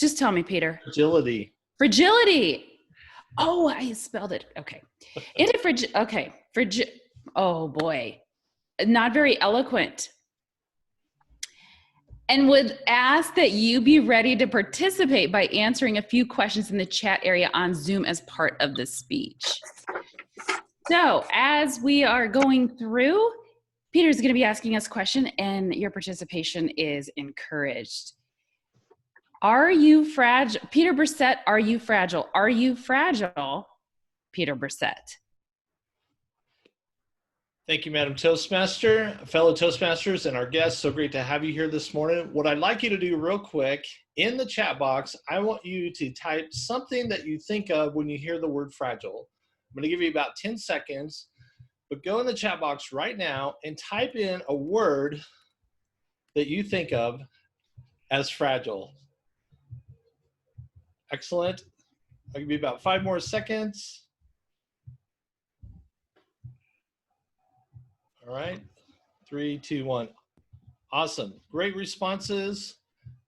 Just tell me, Peter. Fragility. Fragility. Oh, I spelled it. Okay. Okay. Oh boy. Not very eloquent. And would ask that you be ready to participate by answering a few questions in the chat area on Zoom as part of the speech. So as we are going through, Peter's going to be asking us a question and your participation is encouraged. Are you fragile? Peter Brissett, are you fragile? Are you fragile, Peter Brissett? Thank you, Madam Toastmaster, fellow Toastmasters, and our guests. So great to have you here this morning. What I'd like you to do real quick, in the chat box, I want you to type something that you think of when you hear the word fragile. I'm going to give you about 10 seconds, but go in the chat box right now and type in a word that you think of as fragile. Excellent. I'll give you about 5 more seconds. All right, 3, 2, 1. Awesome, great responses.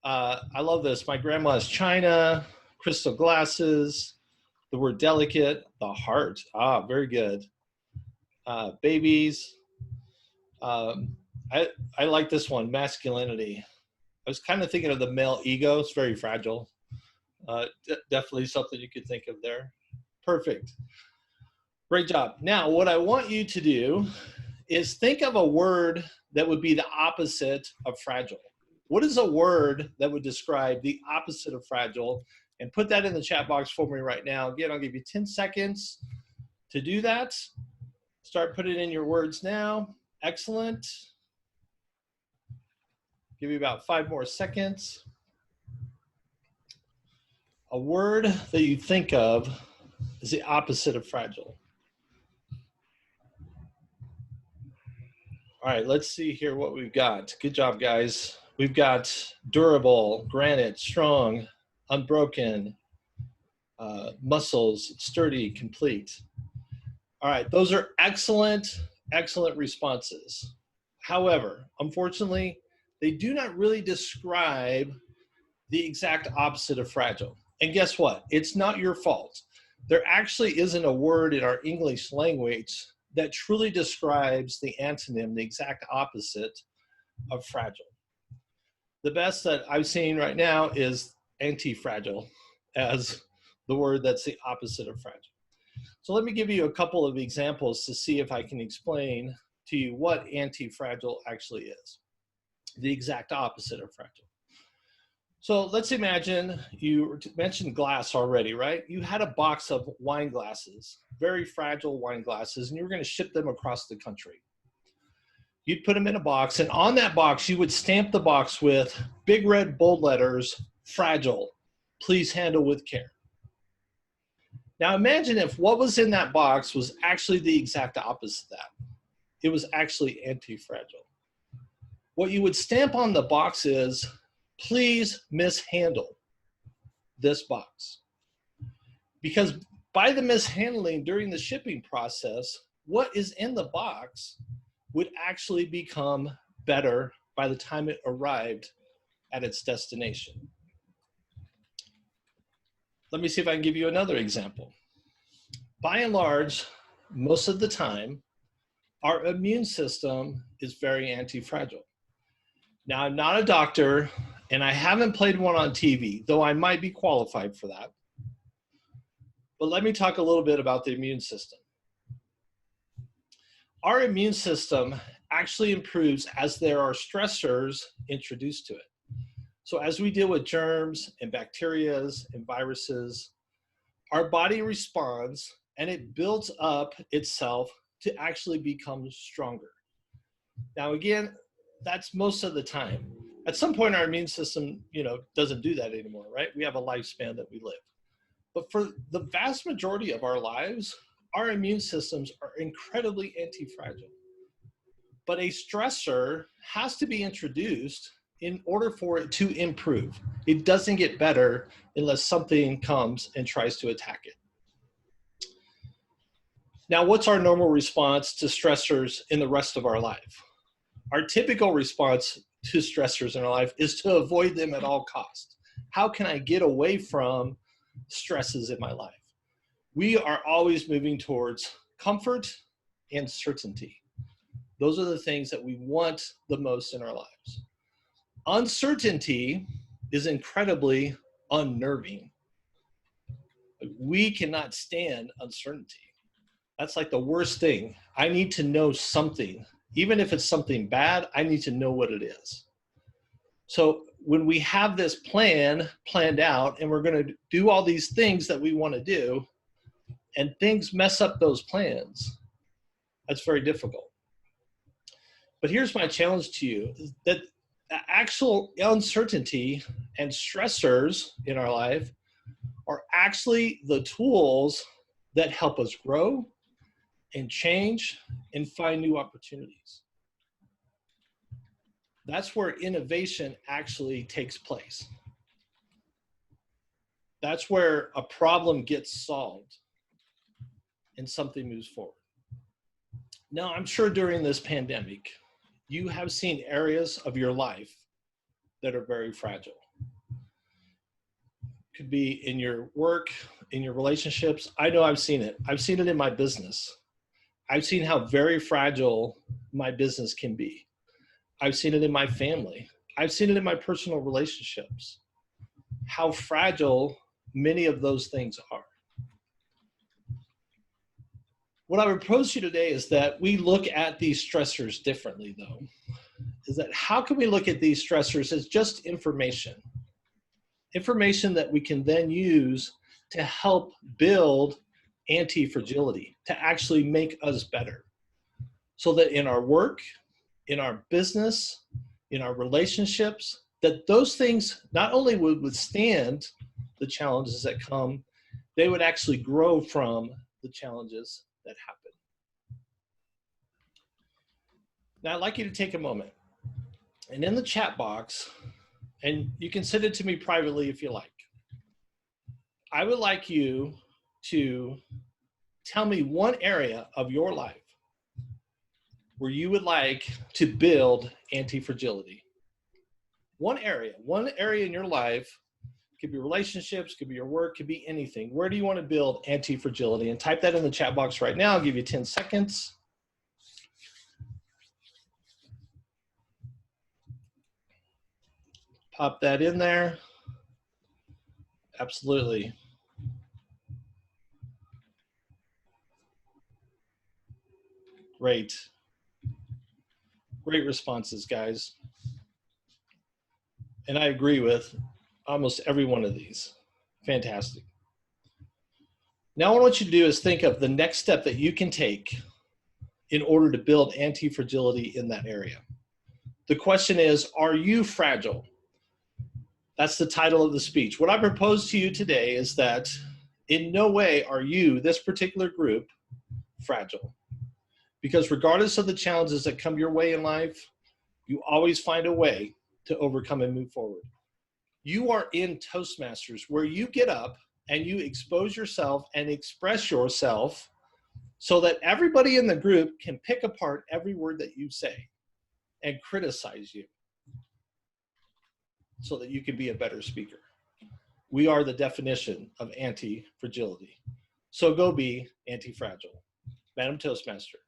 I love this. My grandma is China, crystal glasses, the word delicate, the heart. Ah, very good. Babies. I like this one, masculinity. I was kind of thinking of the male ego. It's very fragile. Definitely something you could think of there. Perfect. Great job. Now, what I want you to do is think of a word that would be the opposite of fragile. What is a word that would describe the opposite of fragile? And put that in the chat box for me right now. Again, I'll give you 10 seconds to do that. Start putting in your words now. Excellent. Give you about 5 more seconds. A word that you think of is the opposite of fragile. All right, let's see here what we've got. Good job, guys. We've got durable, granite, strong, unbroken, muscles, sturdy, complete. All right, those are excellent, excellent responses. However, unfortunately, they do not really describe the exact opposite of fragile. And guess what? It's not your fault. There actually isn't a word in our English language that truly describes the antonym, the exact opposite of fragile. The best that I've seen right now is anti-fragile as the word that's the opposite of fragile. So let me give you a couple of examples to see if I can explain to you what anti-fragile actually is, the exact opposite of fragile. So let's imagine, you mentioned glass already, right? You had a box of wine glasses, very fragile wine glasses, and you were going to ship them across the country. You'd put them in a box, and on that box, you would stamp the box with big red bold letters, fragile, please handle with care. Now imagine if what was in that box was actually the exact opposite of that. It was actually anti-fragile. What you would stamp on the box is, please mishandle this box. Because by the mishandling during the shipping process, what is in the box would actually become better by the time it arrived at its destination. Let me see if I can give you another example. By and large, most of the time, our immune system is very anti-fragile. Now, I'm not a doctor, and I haven't played one on TV, though I might be qualified for that. But let me talk a little bit about the immune system. Our immune system actually improves as there are stressors introduced to it. So as we deal with germs and bacteria and viruses, our body responds and it builds up itself to actually become stronger. Now again, that's most of the time. At some point, our immune system, doesn't do that anymore, right? We have a lifespan that we live. But for the vast majority of our lives, our immune systems are incredibly anti-fragile. But a stressor has to be introduced in order for it to improve. It doesn't get better unless something comes and tries to attack it. Now, what's our normal response to stressors in the rest of our life? Our typical response to stressors in our life is to avoid them at all costs. How can I get away from stresses in my life? We are always moving towards comfort and certainty. Those are the things that we want the most in our lives. Uncertainty is incredibly unnerving. We cannot stand uncertainty. That's like the worst thing. I need to know something. Even if it's something bad, I need to know what it is. So when we have this plan planned out and we're going to do all these things that we want to do, and things mess up those plans, that's very difficult. But here's my challenge to you, is that actual uncertainty and stressors in our life are actually the tools that help us grow and change and find new opportunities. That's where innovation actually takes place. That's where a problem gets solved and something moves forward. Now, I'm sure during this pandemic, you have seen areas of your life that are very fragile. Could be in your work, in your relationships. I know I've seen it. I've seen it in my business. I've seen how very fragile my business can be. I've seen it in my family. I've seen it in my personal relationships, how fragile many of those things are. What I would propose to you today is that we look at these stressors differently, though. Is that how can we look at these stressors as just information? Information that we can then use to help build anti-fragility, to actually make us better. So that in our work, in our business, in our relationships, that those things not only would withstand the challenges that come, they would actually grow from the challenges that happen. Now, I'd like you to take a moment, and in the chat box, and you can send it to me privately if you like, I would like you to tell me one area of your life where you would like to build anti-fragility. One area in your life, could be relationships, could be your work, could be anything. Where do you want to build anti-fragility? And type that in the chat box right now. I'll give you 10 seconds. Pop that in there. Absolutely. Great. Great responses, guys. And I agree with almost every one of these. Fantastic. Now what I want you to do is think of the next step that you can take in order to build anti-fragility in that area. The question is, are you fragile? That's the title of the speech. What I propose to you today is that in no way are you, this particular group, fragile. Because regardless of the challenges that come your way in life, you always find a way to overcome and move forward. You are in Toastmasters, where you get up and you expose yourself and express yourself so that everybody in the group can pick apart every word that you say and criticize you so that you can be a better speaker. We are the definition of anti-fragility. So go be anti-fragile. Madam Toastmaster.